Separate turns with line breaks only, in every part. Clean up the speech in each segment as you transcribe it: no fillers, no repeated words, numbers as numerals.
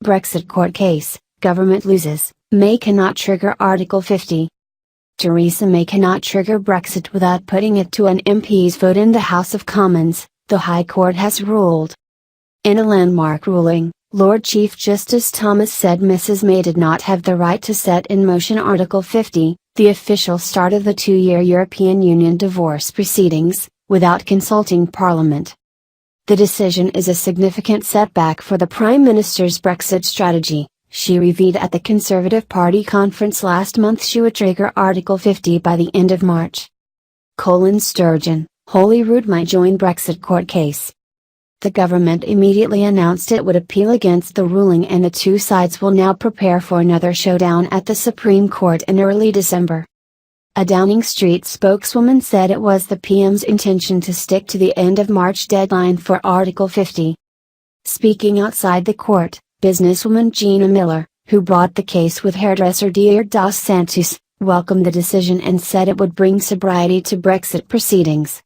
Brexit court case, government loses, May cannot trigger Article 50. Theresa May cannot trigger Brexit without putting it to an MP's vote in the House of Commons, the High Court has ruled. In a landmark ruling, Lord Chief Justice Thomas said Mrs May did not have the right to set in motion Article 50, the official start of the two-year European Union divorce proceedings, without consulting Parliament. The decision is a significant setback for the Prime Minister's Brexit strategy, she revealed at the Conservative Party conference last month. She would trigger Article 50 by the end of March. Sturgeon, Holyrood might join Brexit court case. The government immediately announced it would appeal against the ruling, and the two sides will now prepare for another showdown at the Supreme Court in early December. A Downing Street spokeswoman said it was the PM's intention to stick to the end of March deadline for Article 50. Speaking outside the court, businesswoman Gina Miller, who brought the case with hairdresser Theresa dos Santos, welcomed the decision and said it would bring sobriety to Brexit proceedings.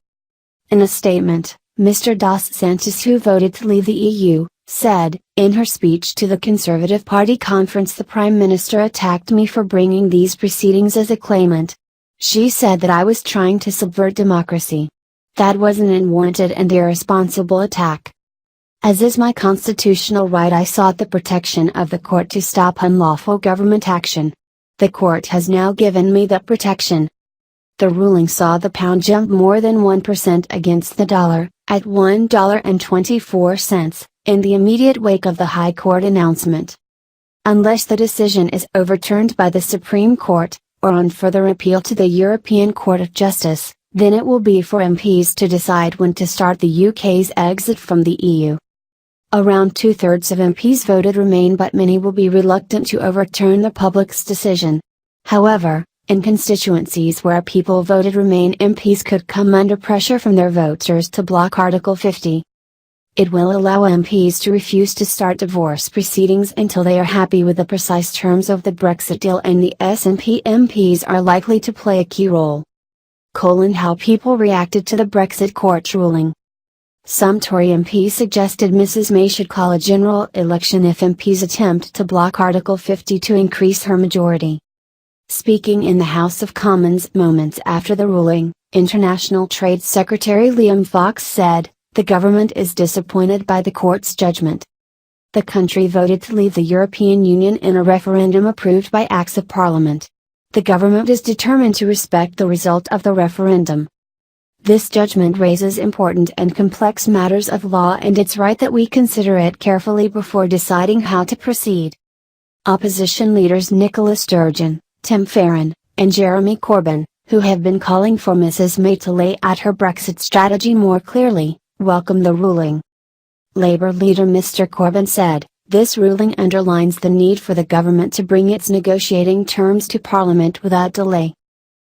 In a statement, Mr. dos Santos, who voted to leave the EU, said, in her speech to the Conservative Party conference, the Prime Minister attacked me for bringing these proceedings as a claimant. She said that I was trying to subvert democracy. That was an unwarranted and irresponsible attack. As is my constitutional right, I sought the protection of the court to stop unlawful government action. The court has now given me that protection. The ruling saw the pound jump more than 1% against the dollar, at $1.24, in the immediate wake of the High Court announcement. Unless the decision is overturned by the Supreme Court, or on further appeal to the European Court of Justice, then it will be for MPs to decide when to start the UK's exit from the EU. Around two-thirds of MPs voted Remain, but many will be reluctant to overturn the public's decision. However, in constituencies where people voted Remain, MPs could come under pressure from their voters to block Article 50. It will allow MPs to refuse to start divorce proceedings until they are happy with the precise terms of the Brexit deal, and the SNP MPs are likely to play a key role. How people reacted to the Brexit court ruling. Some Tory MPs suggested Mrs May should call a general election if MPs attempt to block Article 50 to increase her majority. Speaking in the House of Commons moments after the ruling, International Trade Secretary Liam Fox said, "The government is disappointed by the court's judgment. The country voted to leave the European Union in a referendum approved by Acts of Parliament. The government is determined to respect the result of the referendum. This judgment raises important and complex matters of law, and it's right that we consider it carefully before deciding how to proceed." Opposition leaders Nicola Sturgeon, Tim Farron, and Jeremy Corbyn, who have been calling for Mrs May to lay out her Brexit strategy more clearly, welcomed the ruling. Labour leader Mr Corbyn said, "This ruling underlines the need for the government to bring its negotiating terms to Parliament without delay."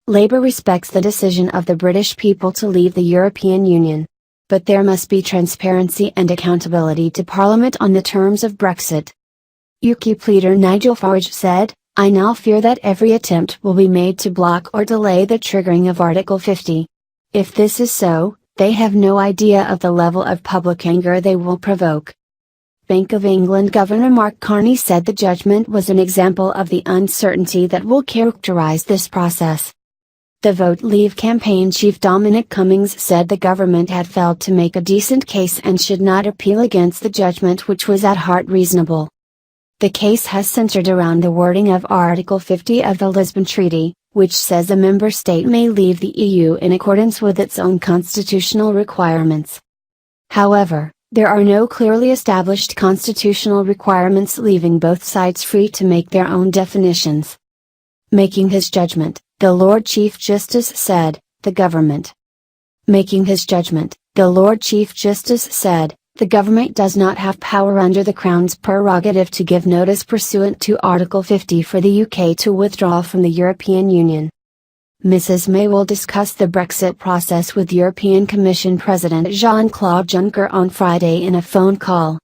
Labour respects the decision of the British people to leave the European Union. But there must be transparency and accountability to Parliament on the terms of Brexit. UKIP leader Nigel Farage said, "I now fear that every attempt will be made to block or delay the triggering of Article 50. If this is so, they have no idea of the level of public anger they will provoke." Bank of England Governor Mark Carney said the judgment was an example of the uncertainty that will characterize this process. The Vote Leave campaign chief Dominic Cummings said the government had failed to make a decent case and should not appeal against the judgment, which was at heart reasonable. The case has centered around the wording of Article 50 of the Lisbon Treaty, which says a member state may leave the EU in accordance with its own constitutional requirements. However, there are no clearly established constitutional requirements, leaving both sides free to make their own definitions. Making his judgment, the Lord Chief Justice said, the government. Making his judgment, the Lord Chief Justice said, the government does not have power under the Crown's prerogative to give notice pursuant to Article 50 for the UK to withdraw from the European Union. Mrs May will discuss the Brexit process with European Commission President Jean-Claude Juncker on Friday in a phone call.